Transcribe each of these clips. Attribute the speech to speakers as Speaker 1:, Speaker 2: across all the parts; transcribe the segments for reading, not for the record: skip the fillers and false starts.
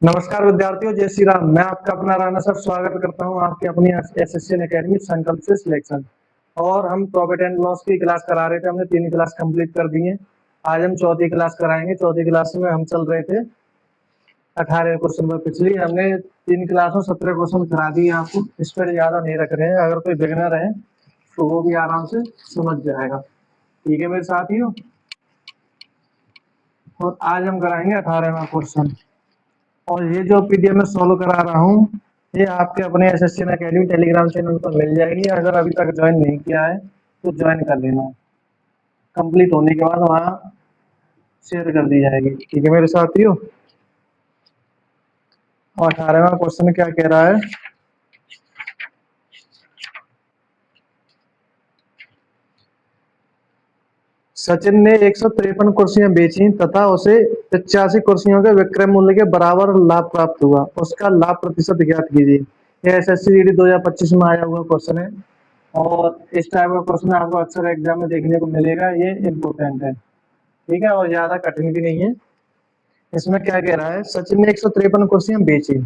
Speaker 1: नमस्कार विद्यार्थियों, जय श्री राम। मैं आपका अपना राणा सर स्वागत करता हूं आपके अपनी एसएससी एकेडमी संकल्प से सिलेक्शन। और हम प्रॉफिट एंड लॉस की क्लास करा रहे थे। हमने 3 क्लास कंप्लीट कर दी है। आज हम चौथी क्लास कराएंगे। चौथी क्लास में हम चल रहे थे 18 क्वेश्चन पर। पिछली हमने 3 क्लास में 17 क्वेश्चन करा दिए आपको। इस पर ज्यादा नहीं रख रहे हैं। अगर कोई बिगिनर है तो वो भी आराम से समझ जाएगा। ठीक है मेरे साथियों। और आज हम कराएंगे 18वां क्वेश्चन। और ये जो पीडीएफ में सोल्व करा रहा हूँ, ये आपके अपने एसएससी एकेडमी टेलीग्राम चैनल पर मिल जाएगी। अगर अभी तक ज्वाइन नहीं किया है तो ज्वाइन कर लेना। कंप्लीट होने के बाद वहाँ शेयर कर दी जाएगी। ठीक है मेरे साथियों। और 18वां क्वेश्चन क्या कह रहा है? सचिन ने 153 कुर्सियां बेची तथा उसे 85 कुर्सियों के विक्रय मूल्य के बराबर लाभ प्राप्त हुआ। उसका लाभ प्रतिशत ज्ञात कीजिए। यह एसएससी जीडी 2025 में आया हुआ क्वेश्चन है। और इस टाइप का क्वेश्चन आपको अक्सर एग्जाम में देखने को मिलेगा। ये इम्पोर्टेंट है। ठीक है, और ज्यादा कठिन भी नहीं है। इसमें क्या कह रहा है? सचिन ने 153 कुर्सियां बेची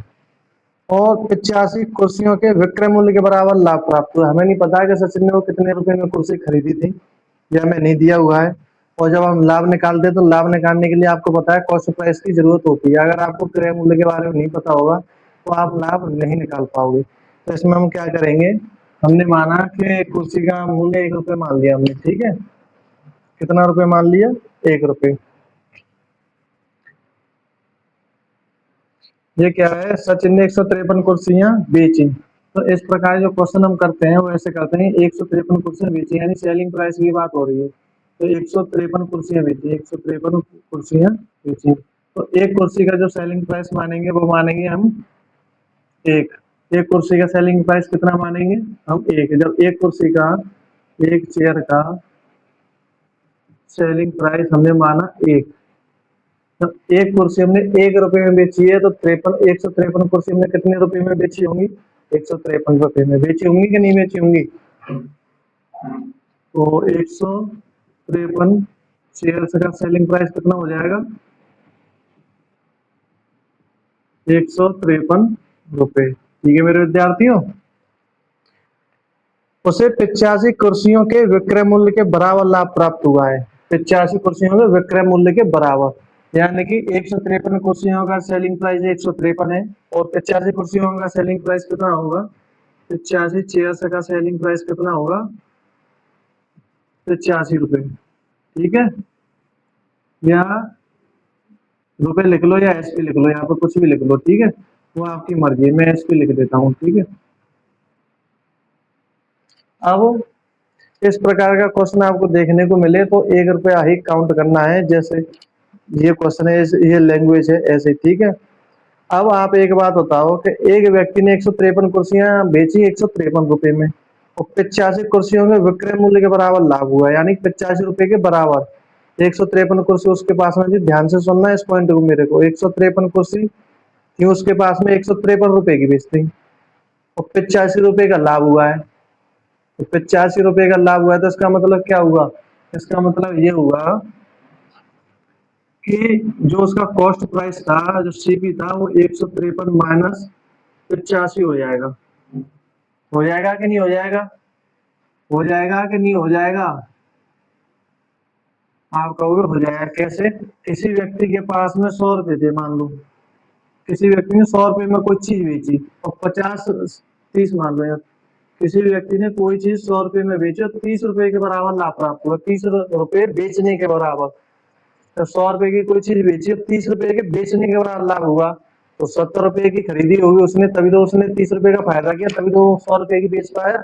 Speaker 1: और 85 कुर्सियों के विक्रय मूल्य के बराबर लाभ प्राप्त हुआ। हमें नहीं पता है कि सचिन ने वो कितने रुपए में कुर्सी खरीदी थी, ये हमें नहीं दिया हुआ है। और जब हम लाभ निकालते हैं तो लाभ निकालने के लिए आपको पता है कॉस्ट प्राइस की जरूरत होती है। अगर आपको क्रय मूल्य के बारे में नहीं पता होगा तो आप लाभ नहीं निकाल पाओगे। तो इसमें हम क्या करेंगे? हमने माना कि कुर्सी का मूल्य 1 रुपये मान लिया हमने। ठीक है, कितना रुपए मान लिया? 1 रुपये। ये क्या है? सचिन ने 153 कुर्सियां बेची। तो इस प्रकार जो क्वेश्चन हम करते हैं वो ऐसे करते हैं। 153 कुर्सियां बेची यानी सेलिंग प्राइस की बात हो रही है। तो 153 कुर्सियां बेची, 153 कुर्सियां बेची। तो एक कुर्सी का जो सेलिंग प्राइस मानेंगे वो मानेंगे हम एक। एक कुर्सी का सेलिंग प्राइस कितना मानेंगे हम? एक। जब एक कुर्सी का, एक चेयर का सेलिंग प्राइस हमने माना एक, तो एक कुर्सी हमने 1 रुपए में बेची है। तो 153 कुर्सी हमने कितने रुपए में बेची होंगी? 153 रुपए में बेची होंगी कि नहीं बेची होंगी? तो 153 शेयर का सेलिंग प्राइस कितना हो जाएगा? 153 रुपए। ठीक है मेरे विद्यार्थियों। उसे 85 कुर्सियों के विक्रय मूल्य के बराबर लाभ प्राप्त हुआ है। 85 कुर्सियों के विक्रय मूल्य के बराबर, यानी कि 153 कुर्सियों का सेलिंग प्राइस 153 है और 85 कुर्सियों का सेलिंग प्राइस कितना होगा? 85 चेयर्स का सेलिंग प्राइस कितना होगा? 85 रुपए। ठीक है, या रुपए लिख लो या एसपी लिख लो, यहाँ पर कुछ भी लिख लो। ठीक है, वो आपकी मर्जी है। मैं एसपी लिख देता हूँ। ठीक है, अब इस प्रकार का क्वेश्चन आपको देखने को मिले तो 1 रुपया ही काउंट करना है। जैसे ये क्वेश्चन है, ये लैंग्वेज है ऐसे। ठीक है, अब आप एक बात बताओ कि एक व्यक्ति ने 153 कुर्सियां बेची 153 रुपए में और 85 कुर्सियों में विक्रय मूल्य के बराबर लाभ हुआ, यानी 85 रुपए के बराबर। 153 कुर्सी उसके पास में थी। ध्यान से सुनना है इस पॉइंट को मेरे को। 153 कुर्सी थी उसके पास में, 153 रुपए की बेचती और 85 रुपए का लाभ हुआ है। तो 85 रुपए का लाभ हुआ है तो इसका मतलब क्या हुआ? इसका मतलब ये हुआ कि जो उसका कॉस्ट प्राइस था, जो सीपी था, वो 153 माइनस 85 हो जाएगा। हो जाएगा कि नहीं हो जाएगा? हो जाएगा कि नहीं हो जाएगा? आप कहोगे हो जाएगा कैसे? किसी व्यक्ति के पास में 100 रुपए थे, मान लो किसी व्यक्ति ने 100 रुपए में कोई चीज बेची और 50 30 मान लो यार, किसी व्यक्ति ने कोई चीज 100 रुपए में बेची और 30 रुपए के बराबर लाभ प्राप्त हुआ। 30 रुपए बेचने के बराबर। तो 100 रुपए की कोई चीज बेची और 30 रुपए के बेचने के बराबर लाभ हुआ, तो 70 रुपए की खरीदी होगी उसने, तभी तो उसने 30 रुपए का फायदा किया, तभी तो 100 रुपए की बेच पाया।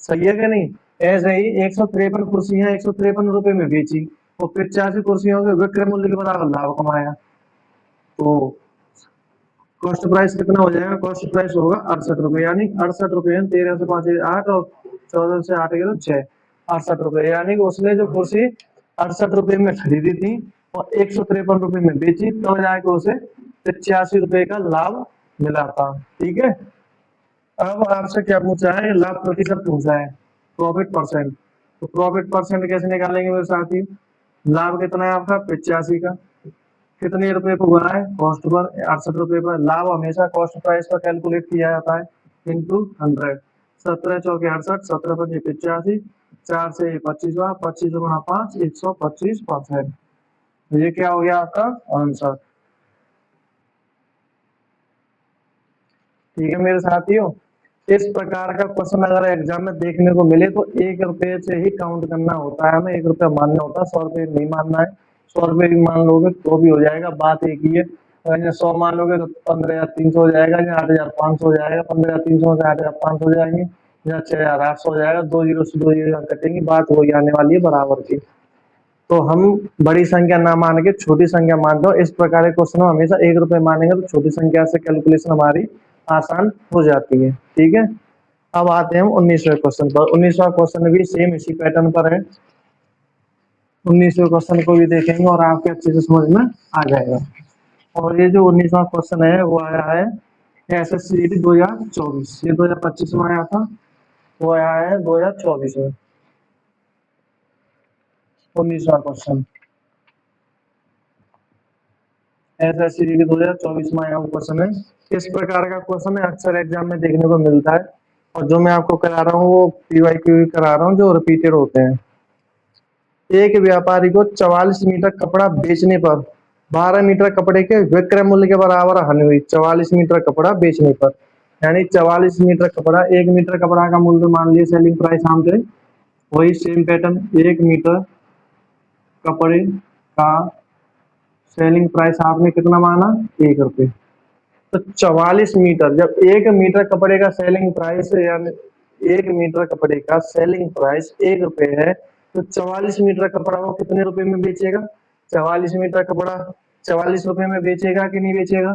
Speaker 1: सही है कि नहीं? ऐसे ही 153 कुर्सियां 153 रुपए में बेची और 85 कुर्सियों के विक्रय मूल्य के बराबर लाभ कमाया। तो कॉस्ट प्राइस कितना हो जाएगा? कॉस्ट प्राइस होगा 68 रुपए, यानी 68 रुपए। 13 से 5 8 और 14 से 8 गए तो 6, 68 रुपए। यानी कि उसने जो कुर्सी 68 रुपए में खरीदी थी और 153 रुपए में बेची, तो जाके उसे 85 रुपए का लाभ मिला था। ठीक है, अब आपसे क्या पूछा है? लाभ प्रतिशत पूछा है, प्रॉफिट परसेंट। तो प्रॉफिट परसेंट कैसे निकालेंगे मेरे साथी? लाभ कितना है आपका? 85 का। कितने रुपए पर हुआ है, कॉस्ट पर 68 रुपए पर। लाभ हमेशा कॉस्ट प्राइस पर कैलकुलेट किया जाता है इंटू 100। 17 चौके 68, 17 पंजे 85, 4 से 25 हुआ, 25 गुणा 5 125%। ये क्या हो गया आपका आंसर। ठीक है मेरे साथियों, इस प्रकार का क्वेश्चन अगर एग्जाम में देखने को मिले तो 1 रुपए से ही काउंट करना होता है, हमें 1 रुपया मानना होता है, 100 रुपए नहीं मानना है। 100 रुपए भी मान लोगे तो भी हो जाएगा, बात एक ही है। अगर 100 मान लोगे तो 15,300 हो जाएगा, या 8,500 हो जाएगा, 15,300 से 8,500 हो जाएंगे, या 6,800 हो जाएगा। 2 जीरो से 2 जीरो कटेंगी, बात वही आने वाली है बराबर की। तो हम बड़ी संख्या ना मान के छोटी संख्या मानते हो। इस प्रकार के क्वेश्चन में हमेशा 1 रुपए मानेंगे तो छोटी संख्या से कैलकुलेशन हमारी आसान हो जाती है। ठीक है, अब आते हैं हम 19वें क्वेश्चन पर। 19वां क्वेश्चन भी सेम इसी पैटर्न पर है। 19वें क्वेश्चन को भी देखेंगे और आपके अच्छे से समझ में आ जाएगा। और ये जो 19वां क्वेश्चन है वो आया है SSCT 2024। ये 2025 में आया था, वो आया है 2024 में। 19वां क्वेश्चन SSCT 2024 में आया हुआ क्वेश्चन है। इस प्रकार का क्वेश्चन है अक्सर एग्जाम में देखने को मिलता है, और जो मैं आपको करा रहा हूँ वो PYQ करा रहा हूँ, जो रिपीटेड होते हैं। एक व्यापारी को 44 मीटर कपड़ा बेचने पर 12 मीटर कपड़े के विक्रय मूल्य के बराबर हानि हुई। 44 मीटर कपड़ा बेचने पर, यानी 44 मीटर कपड़ा, 1 मीटर कपड़ा का मूल्य मान लिए सेलिंग प्राइस हम थे, वही सेम पैटर्न। 1 मीटर कपड़े का सेलिंग प्राइस आपने कितना माना, 1 रुपए। तो 44 मीटर, जब 1 मीटर कपड़े का सेलिंग प्राइस, यानी 1 मीटर कपड़े का सेलिंग प्राइस 1 रुपए है, तो 44 मीटर कपड़ा वो कितने रुपए में बेचेगा। 44 मीटर कपड़ा 44 रुपए में बेचेगा कि नहीं बेचेगा।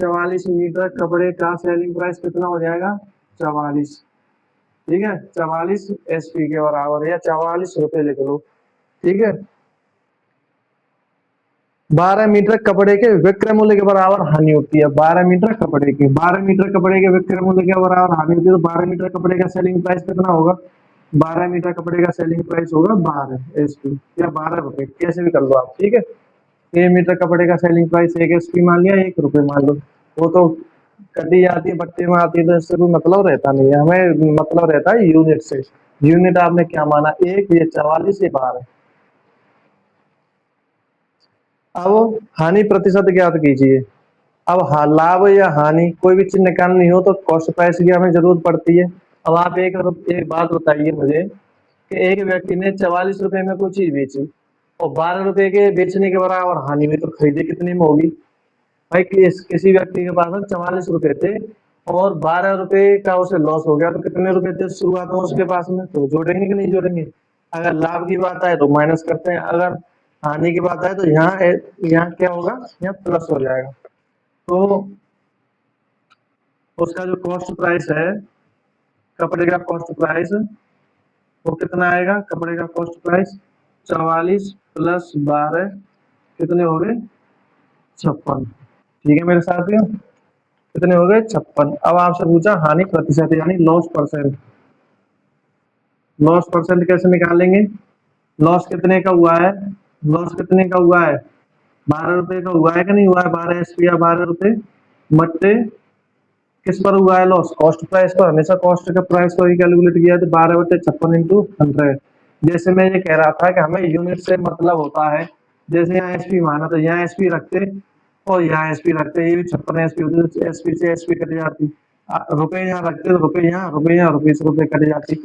Speaker 1: 44 मीटर कपड़े का सेलिंग प्राइस कितना हो जाएगा, 44। ठीक है, 44 SP के बराबर है, या 44 रुपए लिख लो। ठीक है, 12 मीटर कपड़े के विक्रय मूल्य के बराबर हानि होती है। 12 मीटर कपड़े के, 12 मीटर कपड़े के विक्रय मूल्य के बराबर हानि होती है, तो 12 मीटर कपड़े का सेलिंग प्राइस कितना होगा। 12 मीटर कपड़े का सेलिंग प्राइस होगा 12 SP या 12 रुपए, कैसे भी कर लो आप। ठीक है, 1 मीटर कपड़े का सेलिंग प्राइस 1 SP मान लिया, 1 रुपए मान लो। वो तो कटी जाती है, बट्टे में आती है, तो इससे कोई मतलब रहता नहीं है, हमें मतलब रहता है यूनिट से। यूनिट आपने क्या माना, 1, ये 44, ये 12। अब हानि प्रतिशत ज्ञात कीजिए। अब लाभ या हानि कोई भी चीज निकालनी हो तो कॉस्ट प्राइस की हमें जरूरत पड़ती है। अब आप एक बात बताइए मुझे कि एक व्यक्ति ने 44 रुपए में कोई चीज बेची और 12 रुपए के बेचने के बराबर हानि हुई, तो खरीदे कितने में होगी। भाई किसी व्यक्ति के पास 44 रुपए थे और 12 रुपए का उसे लॉस हो गया, तो कितने रुपए थे शुरुआत में उसके पास में, तो जोड़ेंगे कि नहीं जोड़ेंगे। अगर लाभ की बात आए तो माइनस करते हैं, अगर हानि की बात आए तो यहाँ क्या होगा, यहाँ प्लस हो जाएगा। तो उसका जो कॉस्ट प्राइस है, कपड़े का कॉस्ट प्राइस वो कितना आएगा। कपड़े का कॉस्ट प्राइस 44 प्लस 12 कितने हो गए, 56। ठीक है मेरे साथियों, कितने हो गए, 56। अब आपसे पूछा हानि प्रतिशत यानी लॉस परसेंट। लॉस परसेंट कैसे निकालेंगे। लॉस कितने का हुआ है, लॉस कितने का हुआ है, 12 रुपए का हुआ है कि नहीं हुआ है। 12 SP या 12 रुपए मट्टे किस पर हुआ है लॉस, कॉस्ट प्राइस पर। हमेशा कॉस्ट का प्राइस को ही कैलकुलेट किया है, 12/56 इंटू 100। जैसे मैं ये कह रहा था कि हमें यूनिट से मतलब होता है, जैसे यहाँ SP माना तो यहाँ SP रखते और यहाँ SP रखते, ये भी 56 SP होती, तो SP से SP कट जाती। रुपए यहाँ रखते तो रुपए यहाँ, रुपए यहाँ, रुपए से रुपए कट जाती।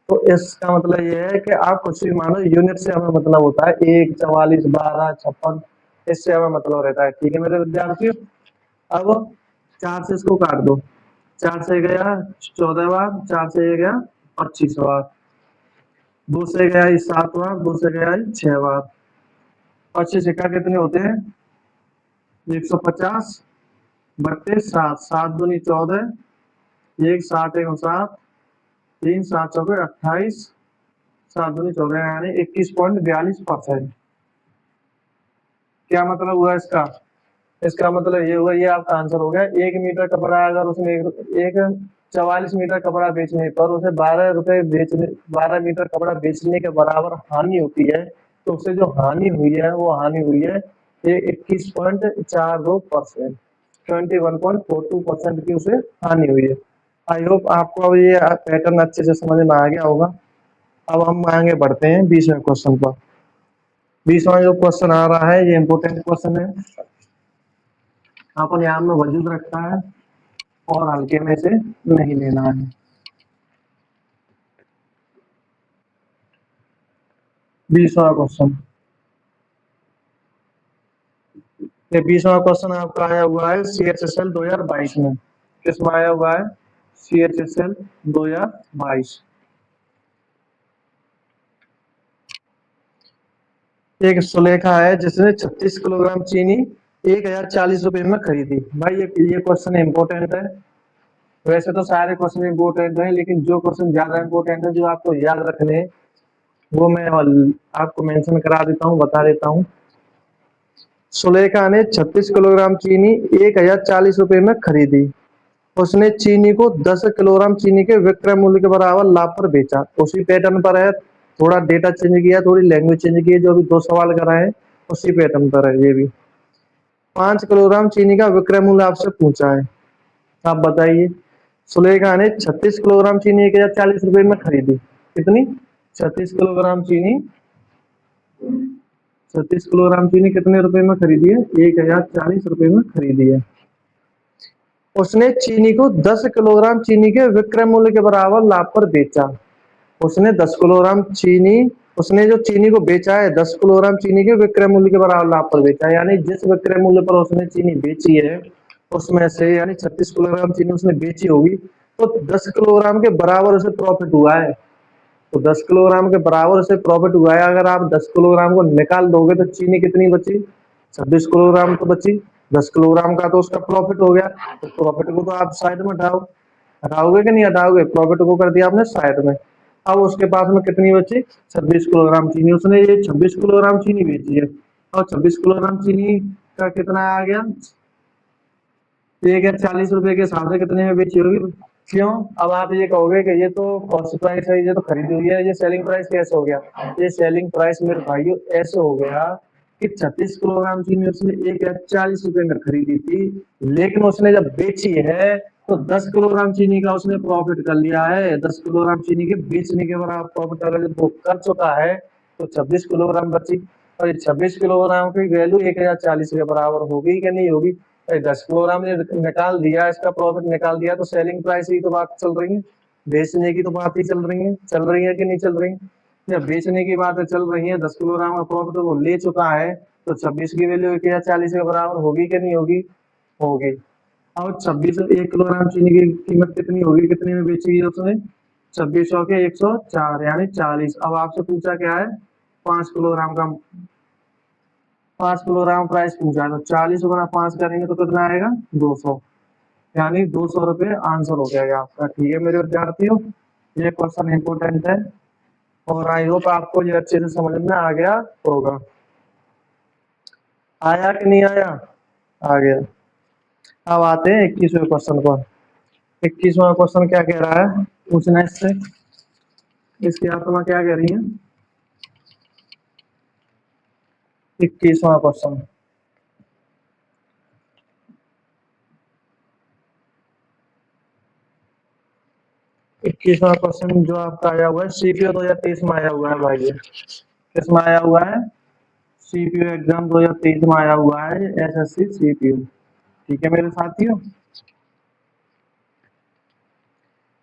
Speaker 1: तो इसका मतलब ये है कि आप कुछ भी मानो, यूनिट से हमें मतलब होता है 1, 44, 12, 56, इससे हमें मतलब रहता है। ठीक है मेरे विद्यार्थियों, अब 4 से इसको काट दो। 4 से गया 14 बार, 4 से ये गया 25 बार, 2 से गया 7 बार, 2 से गया 6 बार। 25 सिक्का कितने होते हैं, 150 बट्टे 7, 7 दूनी 14, 1 7 1 7, 3 7 चौके 28, 7 दूनी 14, यानी 21.42%। क्या मतलब हुआ इसका, इसका मतलब ये हुआ, ये आपका आंसर हो गया। 1 मीटर कपड़ा अगर उसने एक 44 मीटर कपड़ा बेचने पर उसे 12 रुपए बेचने, 12 मीटर कपड़ा बेचने के बराबर हानि होती है, तो उसे जो हानि हुई है वो हानि हुई है ये 21.42%, 21.42% की उसे हानि हुई है। आई होप आपको अब ये पैटर्न अच्छे से समझ में आ गया होगा। अब हम आगे बढ़ते हैं 20वें क्वेश्चन पर। 20वां जो क्वेश्चन आ रहा है ये इम्पोर्टेंट क्वेश्चन है, अपन यहाँ में वजूद रखता है और हल्के में से नहीं लेना है। 20वां क्वेश्चन, ये 20वां क्वेश्चन आपका आया हुआ है CHSL 2022 में। किसमें आया हुआ है? CHSL 2022। एक सुलेखा है जिसने 36 किलोग्राम चीनी 1040 रुपए में खरीदी। भाई ये क्वेश्चन इम्पोर्टेंट है। वैसे तो सारे क्वेश्चन इम्पोर्टेंट है, लेकिन जो क्वेश्चन ज्यादा इम्पोर्टेंट है, जो आपको याद रखने हैं, वो मैं आपको मेंशन करा देता हूँ, बता देता हूँ। सुलेखा ने 36 किलोग्राम चीनी 1040 रुपए में खरीदी। उसने चीनी को 10 किलोग्राम चीनी के विक्रय मूल्य के बराबर लाभ पर बेचा। उसी पैटर्न पर है, थोड़ा डेटा चेंज किया, थोड़ी लैंग्वेज चेंज की है, जो अभी 2 सवाल कराए हैं उसी पैटर्न पर है ये भी। 5 किलोग्राम चीनी का विक्रय मूल्य आपसे पूछा है, आप बताइए। सुलेखा ने 36 किलोग्राम चीनी 1040 रुपए में खरीदी। कितनी? 36 किलोग्राम चीनी, 36 किलोग्राम चीनी कितने रुपए में खरीदी है? 1040 रुपए में खरीदी है। उसने चीनी को 10 किलोग्राम चीनी के विक्रय मूल्य के बराबर लाभ पर बेचा। उसने 10 किलोग्राम चीनी, उसने जो चीनी को बेचा है 10 किलोग्राम चीनी के विक्रय मूल्य के बराबर लाभ पर बेचा है। यानी जिस विक्रय मूल्य पर उसने चीनी बेची है उसमें से, यानी 36 किलोग्राम चीनी उसने बेची होगी, तो 10 किलोग्राम के बराबर उसे प्रॉफिट हुआ है। तो 10 किलोग्राम के बराबर उसे प्रॉफिट हुआ है। अगर आप 10 किलोग्राम को निकाल दोगे तो चीनी कितनी बची? 26 किलोग्राम तो बची। 10 किलोग्राम का तो उसका प्रॉफिट हो गया। तो प्रॉफिट को तो आप साइड में हटाओ, हटाओगे कि नहीं हटाओगे? प्रॉफिट को कर दिया आपने साइड में। अब उसके पास में कितनी बची? 26 किलोग्राम चीनी। उसने ये 26 किलोग्राम चीनी बेची है, और 26 किलोग्राम चीनी का कितना आ गया? 1040 रुपए के हिसाब से कितने में बेची होगी? क्यों? अब आप ये कहोगे कि ये तो कॉस्ट प्राइस है, ये तो खरीदी हुई है, ये सेलिंग प्राइस कैसे हो गया? ये सेलिंग प्राइस मेरे भाइयों ऐसे हो गया कि 36 किलोग्राम चीनी उसने 1040 रुपए में खरीदी थी, लेकिन उसने जब बेची है तो 10 किलोग्राम चीनी का उसने प्रॉफिट कर लिया है। 10 किलोग्राम चीनी के बेचने के बराबर प्रॉफिट अगर जब वो कर चुका है तो 26 किलोग्राम बची, और ये 26 किलोग्राम की वैल्यू 1040 के बराबर होगी कि नहीं होगी? 10 किलोग्राम ने निकाल दिया, इसका प्रॉफिट निकाल दिया, तो सेलिंग प्राइस की तो बात चल रही है, बेचने की तो बात ही चल रही है कि नहीं चल रही? जब बेचने की बातें चल रही है, 10 किलोग्राम का प्रॉफिट वो ले चुका है, तो 26 की वैल्यू 1040 के बराबर होगी कि नहीं होगी? होगी। और 26, 1 किलोग्राम चीनी की कीमत कितनी होगी? कितने में बेची है उसने? 2600 के 104 यानी 40। अब आपसे पूछा क्या है? 5 किलोग्राम का, 5 किलोग्राम प्राइस पूछा है, तो 40 गुना 5 करेंगे तो कितना आएगा? 200, यानी 200 रुपये आंसर हो जाएगा आपका। ठीक है मेरे विद्यार्थियों, ये क्वेश्चन इंपोर्टेंट है और आई होप आपको ये अच्छे से समझ में आ गया होगा। आया कि नहीं आया? आ गया। अब आते हैं 21वें क्वेश्चन पर। 21वां क्वेश्चन क्या कह रहा है? पूछना इससे, इसकी आत्मा क्या कह रही है? 21वां क्वेश्चन, 21वां क्वेश्चन जो आपका आया हुआ है CPO 2023 में आया हुआ है भाई। ये किसमें आया हुआ है? CPO एग्जाम 2023 में आया हुआ है, SSC CPO। ठीक है मेरे साथियों,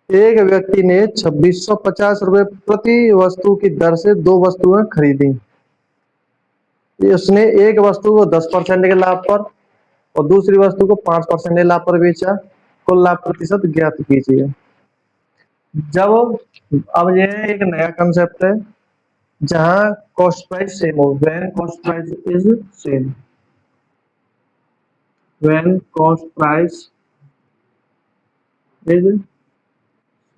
Speaker 1: एक व्यक्ति ने 2650 रुपए प्रति वस्तु की दर से 2 वस्तुएं खरीदी। उसने एक वस्तु को 10% के लाभ पर और दूसरी वस्तु को 5% के लाभ पर बेचा। कुल लाभ प्रतिशत ज्ञात कीजिए। जब, अब ये एक नया कंसेप्ट है जहां कॉस्ट प्राइस सेम हो, when cost price is same, when cost price is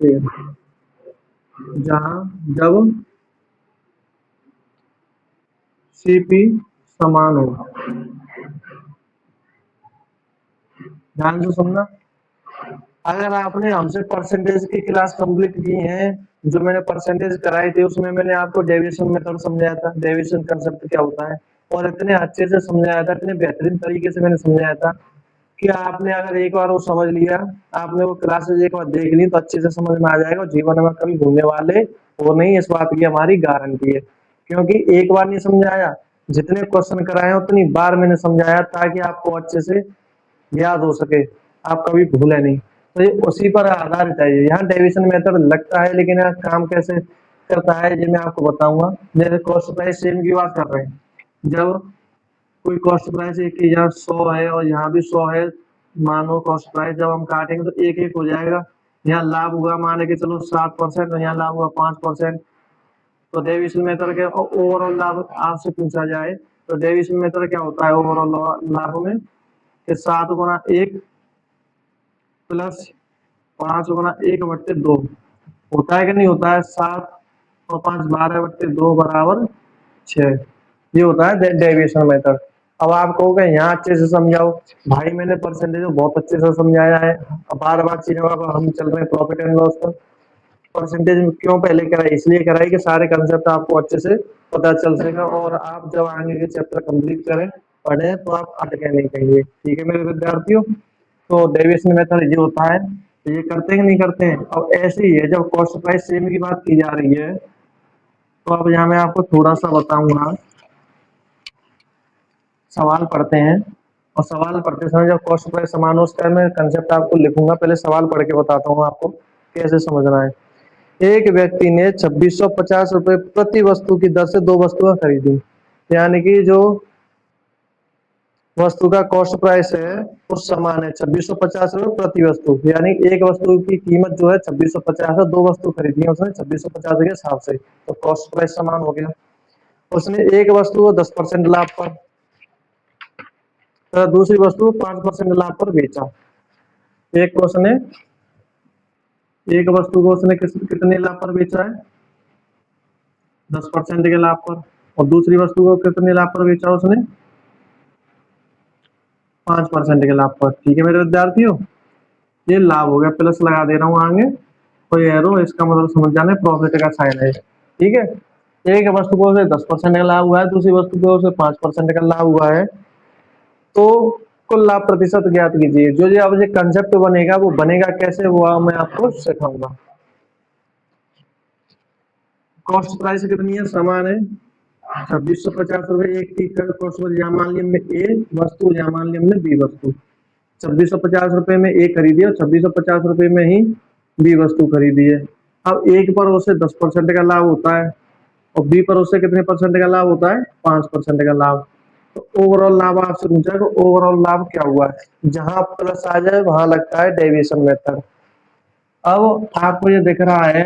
Speaker 1: same, जहां जब CP समान हो। ध्यान से सुनना, अगर आपने हमसे परसेंटेज की क्लास कंप्लीट की है, जो मैंने परसेंटेज कराई थी उसमें मैंने आपको डेविएशन मेथड समझाया था, डेविएशन कंसेप्ट क्या होता है, और इतने अच्छे से समझाया था, इतने बेहतरीन तरीके से मैंने समझाया था कि आपने अगर एक बार वो समझ लिया, आपने वो क्लासेस एक बार देख ली तो अच्छे से समझ में आ जाएगा और जीवन में कभी भूलने वाले वो नहीं, इस बात की हमारी गारंटी है। क्योंकि एक बार नहीं समझाया, जितने क्वेश्चन कराए उतनी बार मैंने समझाया ताकि आपको अच्छे से याद हो सके, आप कभी भूले नहीं। तो ये उसी पर आधारित है। यहाँ डेविएशन मेथड लगता है, लेकिन यहाँ काम कैसे करता है ये मैं आपको बताऊंगा। जैसे कॉस्ट प्राइस सेम की बात कर रहे हैं, जब कोई कॉस्ट प्राइस एक की यहाँ 100 है और यहाँ भी 100 है, मानो कॉस्ट प्राइस जब हम काटेंगे तो एक एक हो जाएगा। यहाँ लाभ हुआ माने कि चलो 7% और यहाँ लाभ हुआ 5%। तो डेविएशन मेथड के ओवरऑल लाभ आपसे पूछा जाए तो डेविएशन मेथड क्या होता है ओवरऑल लाभ में कि 7 गुना 1 प्लस 5 गुना 1/2 होता है कि नहीं होता है। 7 और 5 12/2 बराबर 6। ये होता है डेविएशन मेथड। अब आप कहोगे यहाँ अच्छे से समझाओ, भाई मैंने परसेंटेज बहुत अच्छे से समझाया है। अब बार बार चीजों का हम चल रहे हैं प्रॉफिट एंड लॉस पर। परसेंटेज क्यों पहले कराई, इसलिए कराई कि सारे कंसेप्ट आपको अच्छे से पता चल सकेगा और आप जब आगे के चैप्टर कंप्लीट करें पढ़े तो आप अटके नहीं कहेंगे। ठीक है मेरे विद्यार्थियों, तो डेविएशन मेथड ये होता है। तो ये करते हैं कि नहीं करते हैं। अब ऐसे ही है, जब कॉस्ट प्राइस सेम की बात की जा रही है तो अब यहाँ मैं आपको थोड़ा सा बताऊंगा। सवाल पढ़ते हैं और सवाल पढ़ते समय जब कॉस्ट प्राइस समान हो उसका मैं कंसेप्ट आपको लिखूंगा, पहले सवाल पढ़ के बताता हूँ आपको कैसे समझना है। एक व्यक्ति ने 2650 रुपए प्रति वस्तु की दर से 2 वस्तुएं खरीदी, यानी कि जो वस्तु का कॉस्ट प्राइस है वो समान है 2650 रुपए प्रति वस्तु, यानी एक वस्तु की कीमत जो है 2650 है, 2 वस्तु खरीदी है उसने 2650 के हिसाब से, तो कॉस्ट प्राइस समान हो गया। उसने एक वस्तु को 10% लाभ पर तथा दूसरी वस्तु को 5% लाभ पर बेचा। एक को उसने एक वस्तु को उसने कितने लाभ पर बेचा है, 10% के लाभ पर, और दूसरी वस्तु को कितने लाभ पर बेचा उसने, 5% के लाभ पर। ठीक है मेरे विद्यार्थियों, ये लाभ हो गया, प्लस लगा दे रहा हूँ आगे कोई एरो, इसका मतलब समझ जाना प्रॉफिट का साइन है। ठीक है, एक वस्तु को उसे 10% का लाभ हुआ है, दूसरी वस्तु को उसे 5% का लाभ हुआ है, तो कुल लाभ प्रतिशत ज्ञात कीजिए। जो जो अब ये कंसेप्ट बनेगा वो बनेगा कैसे, वो मैं आपको सिखाऊंगा। कॉस्ट प्राइस कितनी है, समान है 2650 रुपए एक की कॉस्ट, यहाँ मान लिया हमने ए वस्तु, यहाँ मान लिया हमने बी वस्तु। 2650 रुपए में ए खरीदी और 2650 रुपए में ही बी वस्तु खरीदी है। अब एक पर उसे 10% का लाभ होता है और बी पर उसे कितने परसेंट का लाभ होता है, 5% का लाभ। तो ओवरऑल लाभ आपसे पूछा है, ओवरऑल लाभ क्या हुआ है, जहां प्लस आ जाए वहां लगता है डेविएशन मेथड। अब आपको ये दिख रहा है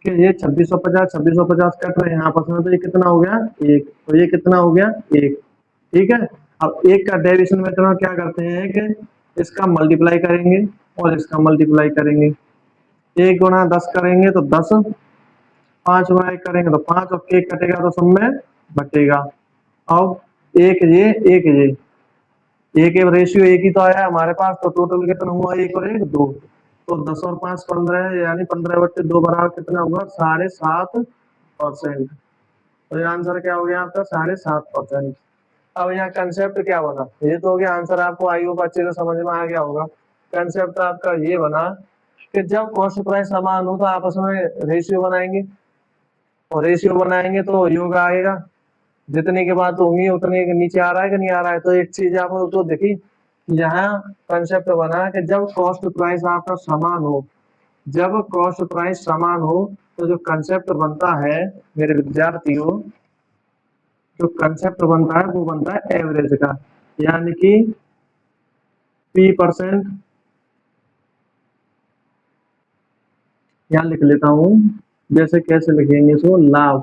Speaker 1: कि ये 2650 कट रहे हैं आपस में, तो ये कितना हो गया एक, तो ये कितना हो गया एक। ठीक है, अब एक का डेविएशन मेथड में क्या करते हैं कि इसका मल्टीप्लाई करेंगे और इसका मल्टीप्लाई करेंगे। 1 गुना 10 करेंगे तो 10, 5 गुना 1 करेंगे तो 5, और एक कटेगा तो सब में बटेगा। अब एक रेशियो एक ही तो आया हमारे पास, तो टोटल कितना हुआ, 1 और 1 2, तो 10 और 5 15 है, यानी 15/2 बराबर कितना हुआ 7.5%। तो ये आंसर क्या हो गया आपका 7.5%। अब यहाँ कंसेप्ट क्या बना, ये तो हो गया आंसर, आपको आई होप अच्छे से समझ में आ गया होगा। कंसेप्ट आपका ये बना कि जब कॉस्ट प्राइस समान हो तो आपस में रेशियो बनाएंगे, और रेशियो बनाएंगे तो योग आएगा, जितने की बात होंगी उतने के नीचे आ रहा है कि नहीं आ रहा है। तो एक चीज आपको तो देखी, यहाँ कंसेप्ट बना कि जब कॉस्ट प्राइस आपका समान हो, जब कॉस्ट प्राइस समान हो तो जो कंसेप्ट बनता है मेरे विद्यार्थियों, जो कंसेप्ट बनता है वो बनता है एवरेज का, यानी कि P%, यहाँ लिख लेता हूँ, जैसे कैसे लिखेंगे इसको, लाभ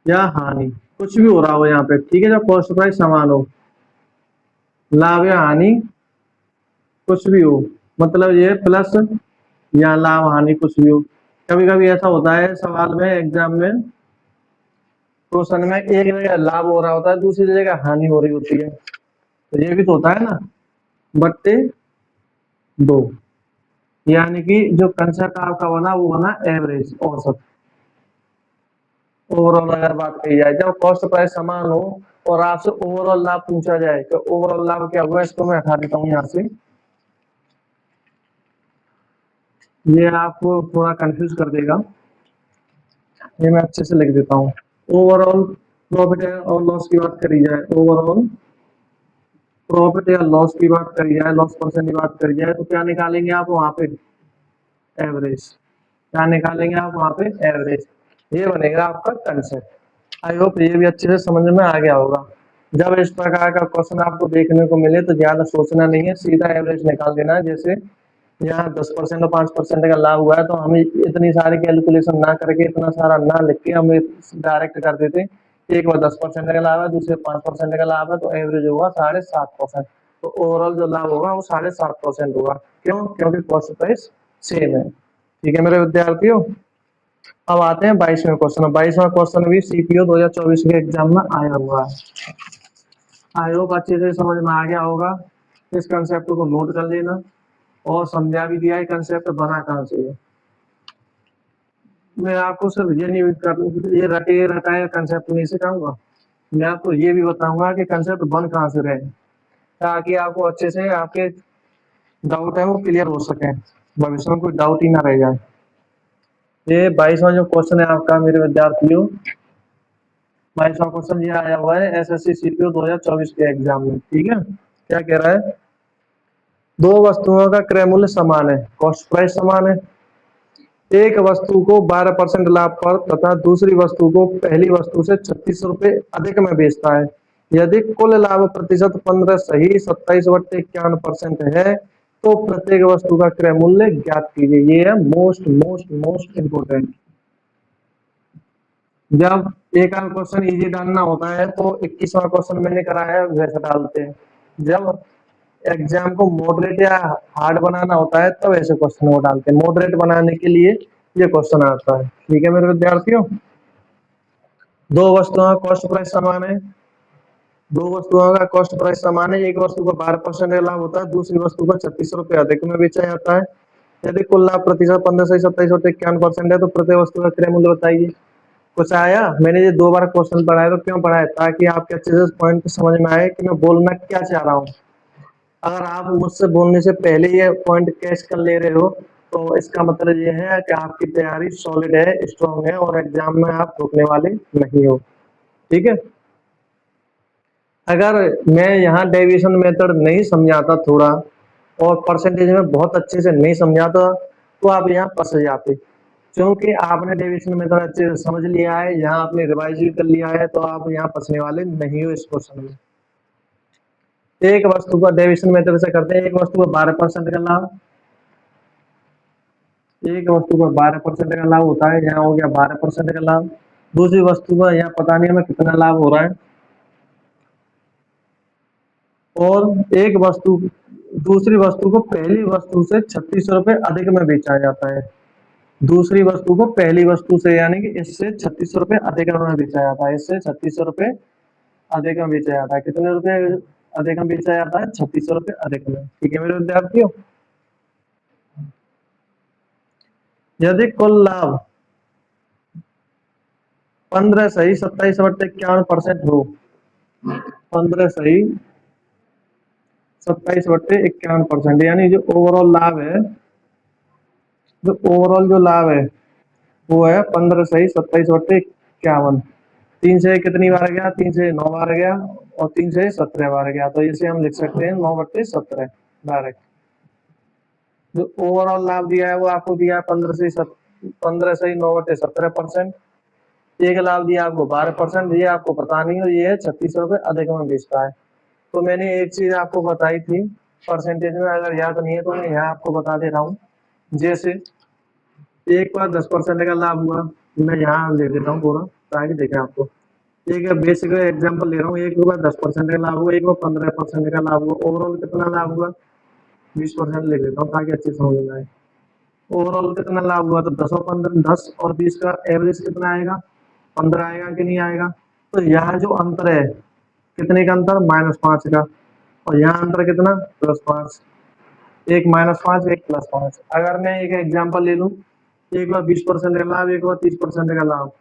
Speaker 1: या हानि, कुछ भी हो रहा हो यहाँ पे। ठीक है, जब कॉस्ट प्राइस समान हो, लाभ या हानि कुछ भी हो, मतलब ये प्लस या लाभ हानि कुछ भी हो। कभी कभी ऐसा होता है सवाल में, एग्जाम में, क्वेश्चन में एक जगह लाभ हो रहा होता है, दूसरी जगह हानि हो रही होती है, तो ये भी तो होता है ना, बट्टे 2, यानी कि जो कंसेप्ट आपका बना वो बना एवरेज, औसत। ओवरऑल अगर बात की जाए, जब कॉस्ट प्राइस समान हो और आपसे ओवरऑल लाभ पूछा जाए तो ओवरऑल लाभ क्या होगा, इसको मैं हटा देता हूँ यहाँ से, ये आपको थोड़ा कंफ्यूज कर देगा, ये मैं अच्छे से लिख देता हूँ। ओवरऑल प्रॉफिट और लॉस की बात करी जाए, ओवरऑल प्रॉफिट या लॉस की बात करी जाए, लॉस परसेंट की बात करी जाए, तो क्या निकालेंगे आप वहां पे, एवरेज। क्या निकालेंगे आप वहां पे, एवरेज। ये बनेगा आपका कंसेप्ट। आई होप ये भी अच्छे से समझ में आ गया होगा। जब इस प्रकार का क्वेश्चन आपको देखने को मिले तो ज्यादा सोचना नहीं है, सीधा एवरेज निकाल देना है। जैसे यहाँ 10% और 5% का लाभ हुआ है तो हमें इतनी सारी कैलकुलेशन ना करके, इतना सारा ना लिख के हम डायरेक्ट कर देते, एक बार 10% का लाभ है, दूसरे 5% का लाभ है, तो एवरेज होगा 7.5%। तो ओवरऑल जो लाभ होगा वो 7.5% होगा। क्यों? क्योंकि कॉस्ट प्राइस सेम है। ठीक है मेरे विद्यार्थियों, अब आते हैं 22वें क्वेश्चन। 22वां क्वेश्चन भी सीपीओ 2024 के एग्जाम में आया हुआ है। आई होप अच्छे से समझ में आ गया होगा। इस कंसेप्ट को नोट कर लेना और समझा भी दिया है कंसेप्ट बना कहाँ से है। मैं आपको सिर्फ ये नहीं कर, ये रटे रटाए कंसेप्ट नहीं सिखाऊंगा, मैं आपको ये भी बताऊंगा कि कंसेप्ट बन कहाँ से रहे, ताकि आपको अच्छे से आपके डाउट है वो क्लियर हो सके, भविष्य में कोई डाउट ही ना रह जाए। ये 22वां जो क्वेश्चन है आपका मेरे विद्यार्थियों, 22वां क्वेश्चन ये आया हुआ है एसएससी सीपीओ 2024 के एग्जाम में। ठीक है, क्या कह रहा है, दो वस्तुओं का क्रय मूल्य समान है, कॉस्ट प्राइस समान है, एक वस्तु को 12% लाभ पर तथा दूसरी वस्तु को पहली वस्तु से 36 रुपए अधिक में बेचता है। यदि कुल लाभ प्रतिशत 15 सही 27/51% है तो प्रत्येक वस्तु का क्रय मूल्य ज्ञात कीजिए। ये है मोस्ट मोस्ट मोस्ट इम्पोर्टेंट। जब एक आध क्वेश्चन इजी डालना होता है तो 21वां क्वेश्चन मैंने कराया है वैसे डालते हैं, जब एग्जाम को मॉडरेट या हार्ड बनाना होता है तब ऐसे क्वेश्चन वो डालते हैं, मॉडरेट बनाने के लिए ये क्वेश्चन आता है। ठीक है मेरे विद्यार्थियों, दो वस्तुओं का कॉस्ट प्राइस समान है, दो वस्तुओं का कॉस्ट प्राइस समान है, एक वस्तु को 12% लाभ होता है, दूसरी वस्तु को 36 रुपए अधिक में बेचा जाता है। यदि कुल लाभ प्रतिशत 15 से 27/51% है तो प्रत्येक वस्तु का क्रय मूल्य बताइए। कुछ आया? मैंने ये दो बार क्वेश्चन पढ़ाया तो क्यों पढ़ाया, ताकि आपके अच्छे से पॉइंट समझ में आए कि मैं बोलना क्या चाह रहा हूँ। अगर आप मुझसे बोलने से पहले ये पॉइंट कैच कर ले रहे हो तो इसका मतलब ये है कि आपकी तैयारी सॉलिड है, स्ट्रांग है और एग्जाम में आप रुकने वाले नहीं हो। ठीक है, अगर मैं यहाँ डेविएशन मेथड नहीं समझाता थोड़ा और परसेंटेज में बहुत अच्छे से नहीं समझाता तो आप यहाँ फंस जाते, क्योंकि आपने डेविएशन मेथड अच्छे से समझ लिया है, यहाँ आपने रिवाइज भी कर लिया है, तो आप यहाँ फंसने वाले नहीं हो इस क्वेश्चन में। एक वस्तु का डेविएशन मेथड से करते हैं, एक वस्तु का 12% का लाभ, एक वस्तु का 12% का लाभ होता है, यहाँ हो गया 12% का लाभ। दूसरी वस्तु का यहाँ पता नहीं हमें कितना लाभ हो रहा है, और एक वस्तु दूसरी वस्तु को पहली वस्तु से 36 रुपए अधिक में बेचा जाता है। दूसरी वस्तु को पहली वस्तु से यानी कि इससे 36 रुपए अधिक में बेचा जाता है, इससे 36 रुपए अधिक में बेचा जाता है। कितने रुपए अधिक में बेचा जाता है? 36 रुपए अधिक में। ठीक है मेरे विद्यार्थियों, यदि कुल लाभ 15 सही 27/51% हो, 15 सही 27/51%, यानी जो ओवरऑल लाभ है, जो ओवरऑल जो लाभ है वो है 15 सही 27/51। 3 से कितनी बार गया? 3 से 9 बार गया और 3 से 17 बार गया, तो इसे हम लिख सकते हैं 9/17 डायरेक्ट। जो ओवरऑल लाभ दिया है वो आपको दिया है 15 से 9/17%। एक लाभ दिया आपको 12%, ये आपको पता नहीं हो, ये है 36 रुपए अधिक में बेचता है। तो मैंने एक चीज आपको बताई थी परसेंटेज में, अगर याद नहीं है तो मैं यहाँ आपको बता दे रहा हूँ। जैसे एक बार 10% का लाभ हुआ, मैं यहाँ ले देता हूँ पूरा ताकि देखें आपको। एक बेसिक एग्जांपल ले रहा हूँ, एक बार 10% का लाभ हुआ, एक बार 15% का लाभ हुआ, ओवरऑल कितना लाभ हुआ? 20% ले लेता हूँ ताकि अच्छे समझ में आए। ओवरऑल कितना लाभ हुआ? तो 10 और 15, 10 और 20 का एवरेज कितना आएगा? 15 आएगा कि नहीं आएगा? तो यहाँ जो अंतर है, कितने का अंतर? -5 का, और यहाँ अंतर कितना? +5। एक -5 एक +5। अगर मैं एक एग्जांपल ले लूं, एक बार 20% का लाभ, एक बार 30% का लाभ,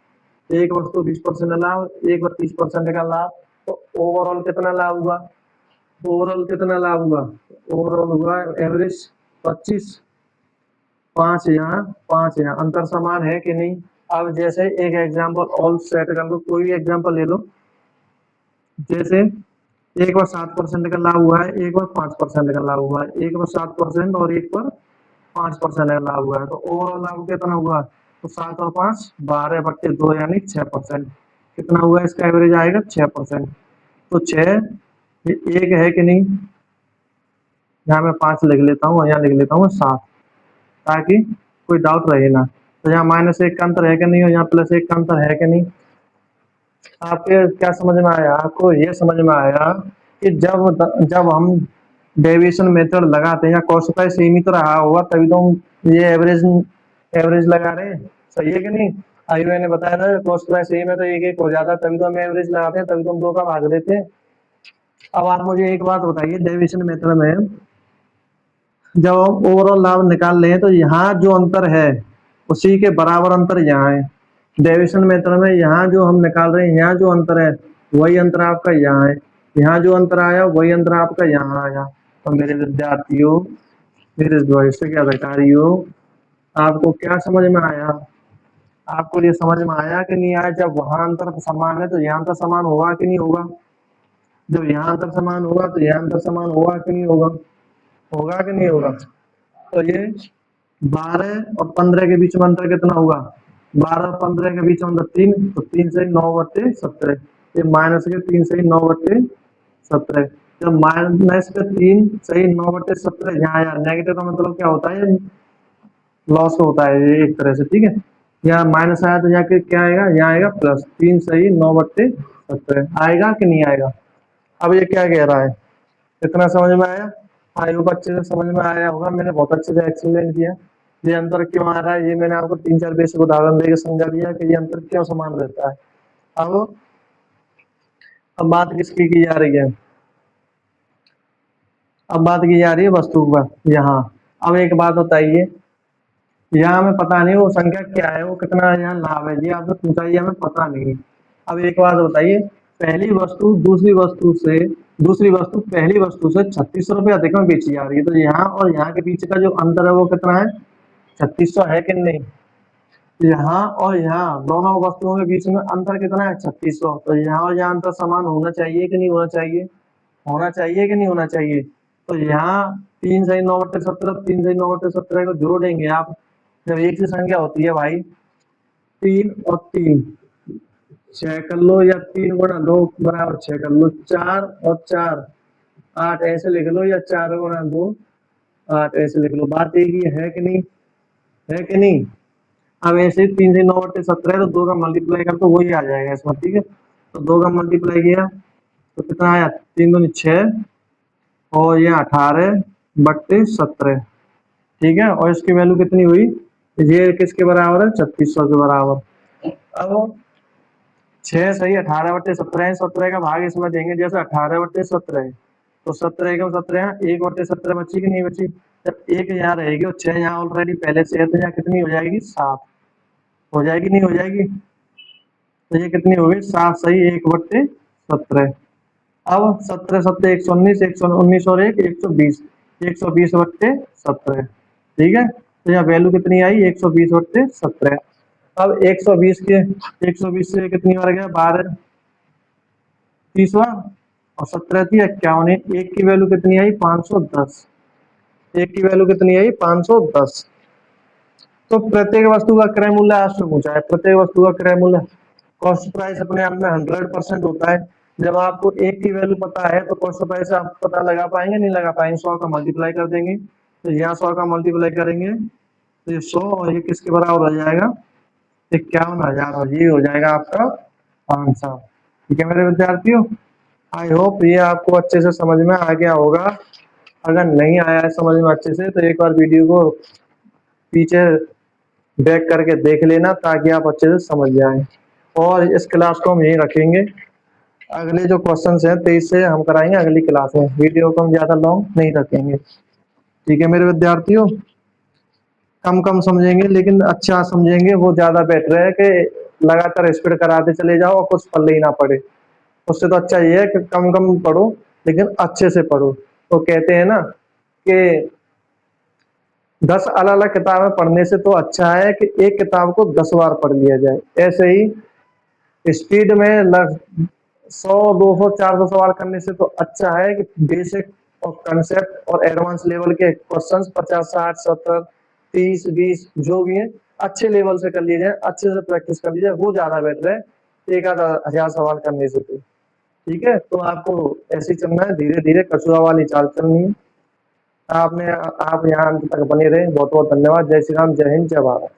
Speaker 1: एक वस्तु 20% लाभ, एक बार 30% का लाभ, तो ओवरऑल कितना लाभ हुआ? ओवरऑल कितना लाभ हुआ? ओवरऑल हुआ एवरेज 25, 5 यहाँ 5 यहाँ, अंतर समान है कि नहीं? अब जैसे एक एग्जांपल और सेट कर लो, कोई भी एग्जांपल ले लो। जैसे एक बार 7% का लाभ हुआ है, एक बार 5% का लाभ हुआ है, एक बार 7% और एक बार 5% का लाभ हुआ है, तो ओवरऑल लाभ कितना हुआ? तो 7 और 5 12/2 यानी 6%। कितना हुआ? इसका एवरेज आएगा 6%। तो 6 एक है कि नहीं? यहाँ मैं 5 लिख लेता हूँ, यहाँ लिख लेता हूँ 7, ताकि कोई डाउट रहे ना। तो यहाँ -1 का अंतर है कि नहीं, और यहाँ +1 का अंतर है कि नहीं? आपके क्या समझ में आया? आपको ये समझ में आया कि जब हम डेविएशन मेथड लगाते हैं या कॉस्ट प्राइस सीमित रहा होगा तभी तो हम ये एवरेज लगा रहे हैं। सही है कि नहीं? अभी मैंने बताया था कॉस्ट प्राइस सही में तो एक एक हो जाता, तभी तो हम एवरेज लगाते हैं, तभी तो हम 2 का भाग देते हैं। अब आप मुझे एक बात बताइए, डेविएशन मेथड में जब हम ओवरऑल लाभ निकाल रहे हैं तो यहाँ जो अंतर है उसी के बराबर अंतर यहाँ है। डेविएशन मेथड में यहाँ जो हम निकाल रहे हैं, यहाँ जो अंतर है वही अंतर आपका यहाँ है, यहाँ जो अंतर आया वही अंतर आपका यहाँ आया। तो मेरे विद्यार्थियों, मेरे भविष्य के अधिकारियों, आपको क्या समझ में आया? आपको ये समझ में आया कि नहीं आया? जब वहां अंतर समान है तो यहाँ अंतर समान होगा कि नहीं होगा? जब यहाँ अंतर समान होगा तो यहाँ अंतर समान होगा कि नहीं होगा? होगा कि नहीं होगा? तो ये 12 और 15 के बीच में अंतर कितना होगा? 12 और 15 के बीच में अंतर 3, तो 3 से 9/17। ये माइनस के 3 से 9/17। जब माइनस के 3 से 9/17 यहाँ आया, नेगेटिव का मतलब क्या होता है? लॉस होता है ये एक तरह से, ठीक है। यहाँ माइनस आया तो यहाँ के क्या आएगा? यहाँ आएगा प्लस 3 से 9/17 आएगा कि नहीं आएगा? अब ये क्या कह रहा है? इतना समझ में आया? आई होप अच्छे से समझ में आया होगा। मैंने बहुत अच्छे से एक्सप्लेन किया ये अंतर क्यों आ रहा है, ये मैंने आपको 3-4 बेसिक उदाहरण देकर समझा दिया कि ये अंतर क्यों समान रहता है। अब बात किसकी की जा रही है? अब बात की जा रही है वस्तु पर। यहाँ अब एक बात बताइए, यहाँ हमें पता नहीं वो संख्या क्या है, वो कितना यहाँ लाभ है, ये आपसे पूछा, ये हमें पता नहीं। अब एक बात बताइए, पहली वस्तु दूसरी वस्तु पहली वस्तु से 3600 रुपये अधिक में बेची जा रही है, तो यहाँ और यहाँ के बीच का जो अंतर है वो कितना है? 3600 है कि नहीं? यहाँ और यहाँ दोनों वस्तुओं के बीच में अंतर कितना है? 3600। तो यहाँ और यहाँ अंतर समान होना चाहिए कि नहीं होना चाहिए? होना चाहिए कि नहीं होना चाहिए? तो यहाँ 3 से 9/17, 3 से 9/17 को जोड़ेंगे आप, जब एक सी संख्या होती है भाई, 3 और 3 6 कर लो, या 3 गुणा 2 बराबर 6 कर लो, 4 और 4 8 ऐसे लिख लो, या 4 गुणा 2 8 ऐसे लिख लो। बात एक ही है कि नहीं? है कि नहीं? अब ऐसे 3 से 9/17 तो 2 का मल्टीप्लाई कर तो वही आ जाएगा इसमें, ठीक है। तो 2 का मल्टीप्लाई किया तो कितना आया? 3 दूनी 6 और ये 18/17, ठीक है। और इसकी वैल्यू कितनी हुई? ये किसके बराबर है? 3600 के बराबर। अब 6 सही 18/17 है, 17 का भाग इसमें देंगे, जैसे 18/17 है तो 17 का 17 1/17 बची कि नहीं बची? जब 1 यहाँ रहेगी और 6 यहाँ ऑलरेडी पहले से है, तो यहाँ कितनी हो जाएगी? 7 हो जाएगी, नहीं हो जाएगी? तो ये कितनी होगी? 7 सही 1/17। अब 17 7 119, 119 और 1 120, 120/17, ठीक है। तो यहाँ वैल्यू कितनी आई? 120/17। अब 120 से कितनी बार गया? 12 30 बार, और 17 थी 51, एक की वैल्यू कितनी आई? 510। एक की वैल्यू कितनी आई? 510। तो प्रत्येक वस्तु का क्रय मूल्य आपसे पूछा है, प्रत्येक वस्तु का क्रय मूल्य। कॉस्ट प्राइस अपने आप में 100% होता है। जब आपको एक की वैल्यू पता है तो कॉस्ट प्राइस आप पता लगा पाएंगे? नहीं लगा पाएंगे। 100 का मल्टीप्लाई कर देंगे, तो यहाँ 100 का मल्टीप्लाई करेंगे तो ये 100 और ये किसके बराबर हो जाएगा? 51,000, और ये हो जाएगा आपका आंसर। ठीक है मेरे विद्यार्थियों, आई होप ये आपको अच्छे से समझ में आ गया होगा। अगर नहीं आया है समझ में अच्छे से तो एक बार वीडियो को पीछे बैक करके देख लेना, ताकि आप अच्छे से समझ जाएं। और इस क्लास को हम यहीं रखेंगे। अगले जो क्वेश्चन हैं 23 से हम कराएंगे अगली क्लास में। वीडियो को हम ज्यादा लॉन्ग नहीं रखेंगे। ठीक है मेरे विद्यार्थियों, कम समझेंगे लेकिन अच्छा समझेंगे, वो ज्यादा बेटर है कि लगातार स्पीड कराते चले जाओ और कुछ पल्ले ही ना पड़े। उससे तो अच्छा ये है कि कम कम पढ़ो लेकिन अच्छे से पढ़ो। तो कहते हैं ना कि 10 अलग अलग किताबें पढ़ने से तो अच्छा है कि एक किताब को 10 बार पढ़ लिया जाए। ऐसे ही स्पीड में 100 200 400 सवाल करने से तो अच्छा है कि बेसिक और कंसेप्ट और एडवांस लेवल के क्वेश्चंस 50 60 70 30 20 जो भी है अच्छे लेवल से कर लिए जाए, अच्छे से प्रैक्टिस कर लीजिए, वो ज्यादा बेटर है एक आधा 1000 सवाल करने से। तो ठीक है, तो आपको ऐसे ही चलना है, धीरे धीरे कछुआ वाली चाल चलनी है। आप यहाँ अंत तक बने रहे, बहुत बहुत धन्यवाद। जय श्री राम, जय हिंद, जय भारत।